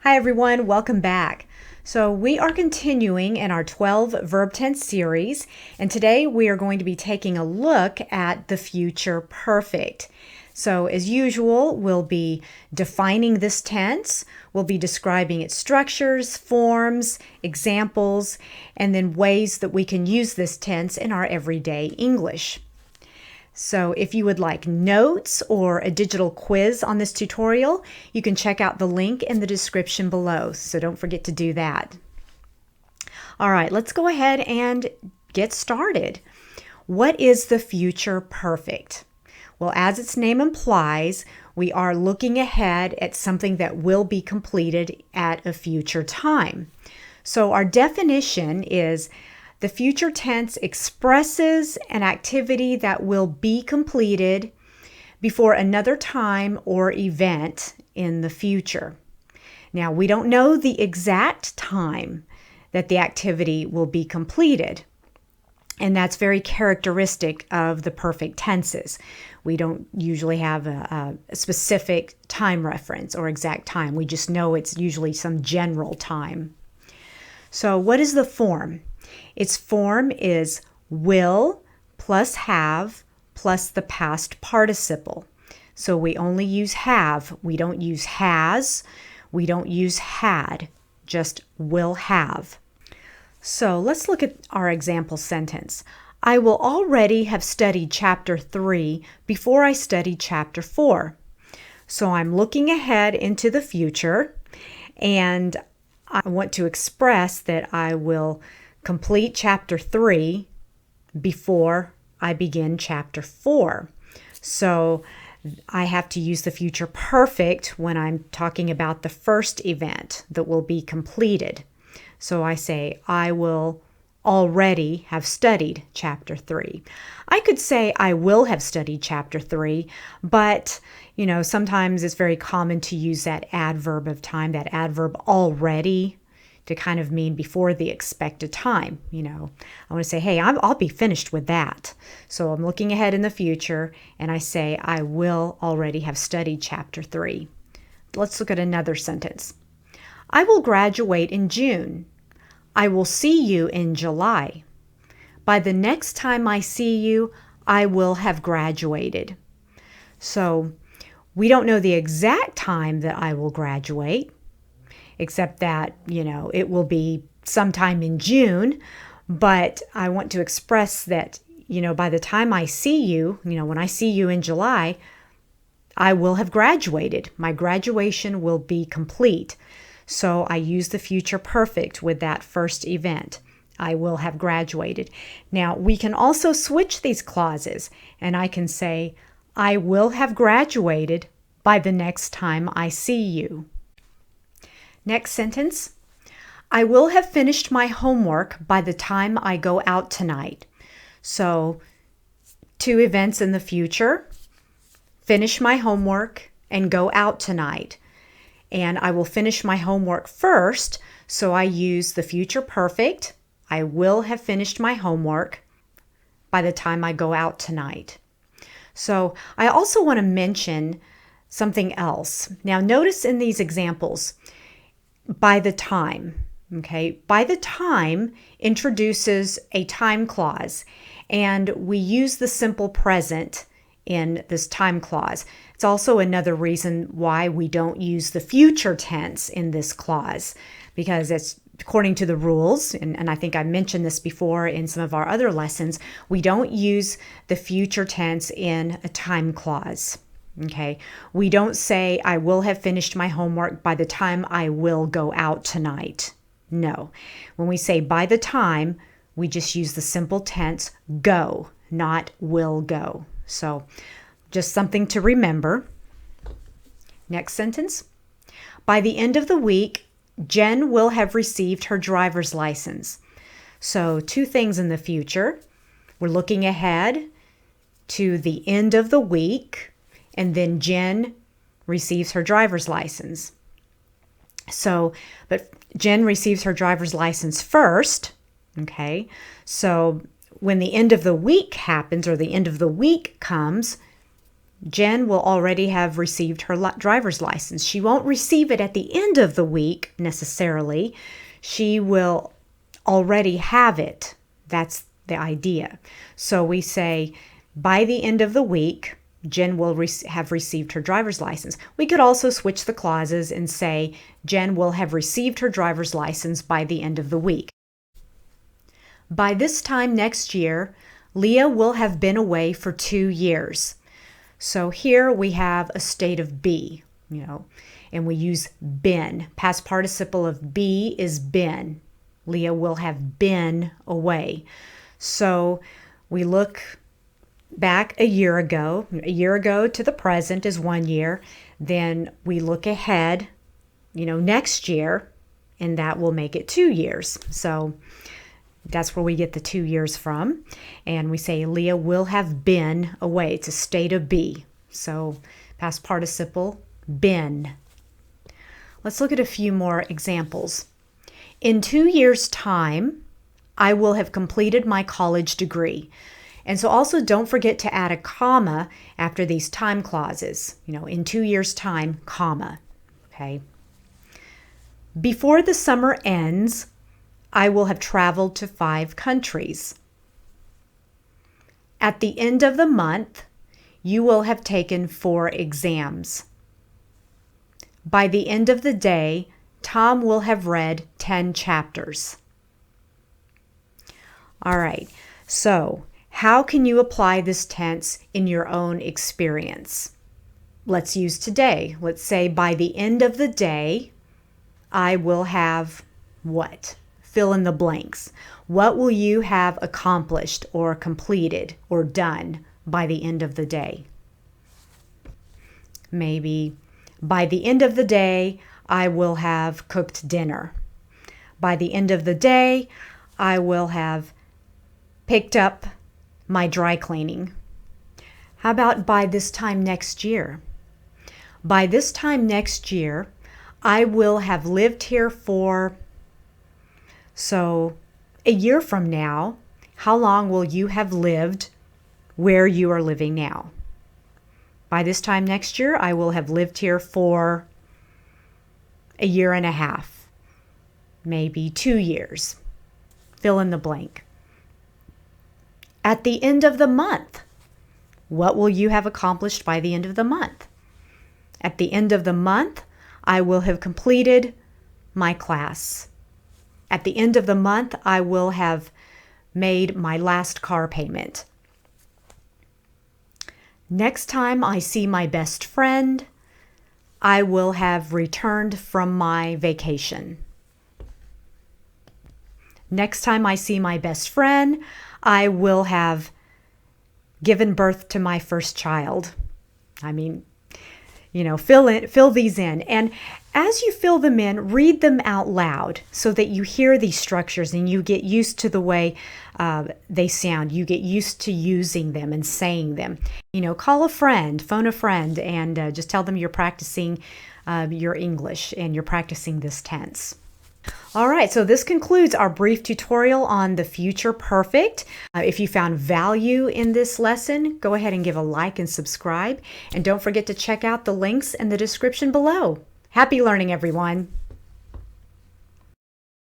Hi everyone, welcome back. So we are continuing in our 12 verb tense series, and today we are going to be taking a look at the future perfect. So as usual, we'll be defining this tense, we'll be describing its structures, forms, examples, and then ways that we can use this tense in our everyday English. So if you would like notes or a digital quiz on this tutorial, you can check out the link in the description below. So don't forget to do that. All right, let's go ahead and get started. What is the future perfect? Well, as its name implies, we are looking ahead at something that will be completed at a future time. So our definition is the future tense expresses an activity that will be completed before another time or event in the future. Now, we don't know the exact time that the activity will be completed, and that's very characteristic of the perfect tenses. We don't usually have a specific time reference or exact time. We just know it's usually some general time. So what is the form? Its form is will plus have plus the past participle. So we only use have. We don't use has. We don't use had. Just will have. So let's look at our example sentence. I will already have studied chapter 3 before I study chapter 4. So I'm looking ahead into the future, and I want to express that I will complete chapter 3 before I begin chapter 4. So I have to use the future perfect when I'm talking about the first event that will be completed. So I say, I will already have studied chapter 3. I could say I will have studied chapter 3, but sometimes it's very common to use that adverb of time, that adverb already, to kind of mean before the expected time. I want to say, hey, I'll be finished with that. So I'm looking ahead in the future, and I say, I will already have studied chapter 3. Let's look at another sentence. I will graduate in June. I will see you in July. By the next time I see you, I will have graduated. So we don't know the exact time that I will graduate, except that, it will be sometime in June, but I want to express that, by the time I see you, when I see you in July, I will have graduated. My graduation will be complete. So I use the future perfect with that first event. I will have graduated. Now, we can also switch these clauses, and I can say, I will have graduated by the next time I see you. Next sentence, I will have finished my homework by the time I go out tonight. So, two events in the future, finish my homework and go out tonight. And I will finish my homework first, so I use the future perfect. I will have finished my homework by the time I go out tonight. So I also want to mention something else. Now notice in these examples, by the time, okay? By the time introduces a time clause, and we use the simple present in this time clause. It's also another reason why we don't use the future tense in this clause, because it's according to the rules, and I think I mentioned this before in some of our other lessons, we don't use the future tense in a time clause. Okay, we don't say, I will have finished my homework by the time I will go out tonight. No. When we say by the time, we just use the simple tense go, not will go. So just something to remember. Next sentence. By the end of the week, Jen will have received her driver's license. So two things in the future. We're looking ahead to the end of the week, and then Jen receives her driver's license. But Jen receives her driver's license first, okay? So when the end of the week happens or the end of the week comes, Jen will already have received her driver's license. She won't receive it at the end of the week necessarily. She will already have it. That's the idea. So we say, by the end of the week, Jen will have received her driver's license. We could also switch the clauses and say, Jen will have received her driver's license by the end of the week. By this time next year, Leah will have been away for 2 years. So here we have a state of be, and we use been. Past participle of be is been. Leah will have been away. So we look back a year ago. A year ago to the present is 1 year. Then we look ahead, next year, and that will make it 2 years. So that's where we get the 2 years from. And we say Leah will have been away. It's a state of be. So past participle, been. Let's look at a few more examples. In 2 years' time, I will have completed my college degree. And so also don't forget to add a comma after these time clauses. In 2 years' time, comma. Okay. Before the summer ends, I will have traveled to 5 countries. At the end of the month, you will have taken 4 exams. By the end of the day, Tom will have read 10 chapters. All right, so how can you apply this tense in your own experience? Let's use today. Let's say by the end of the day, I will have what? Fill in the blanks. What will you have accomplished or completed or done by the end of the day? Maybe by the end of the day, I will have cooked dinner. By the end of the day, I will have picked up my dry cleaning. How about by this time next year? By this time next year, I will have lived here for... So a year from now, how long will you have lived where you are living now? By this time next year, I will have lived here for a year and a half, maybe 2 years. Fill in the blank. At the end of the month, what will you have accomplished by the end of the month? At the end of the month, I will have completed my class. At the end of the month, I will have made my last car payment. Next time I see my best friend, I will have returned from my vacation. Next time I see my best friend, I will have given birth to my first child. Fill these in. And as you fill them in, read them out loud so that you hear these structures and you get used to the way they sound. You get used to using them and saying them. Call a friend, phone a friend, and just tell them you're practicing your English and you're practicing this tense. All right, so this concludes our brief tutorial on the future perfect. If you found value in this lesson, go ahead and give a like and subscribe. And don't forget to check out the links in the description below. Happy learning, everyone.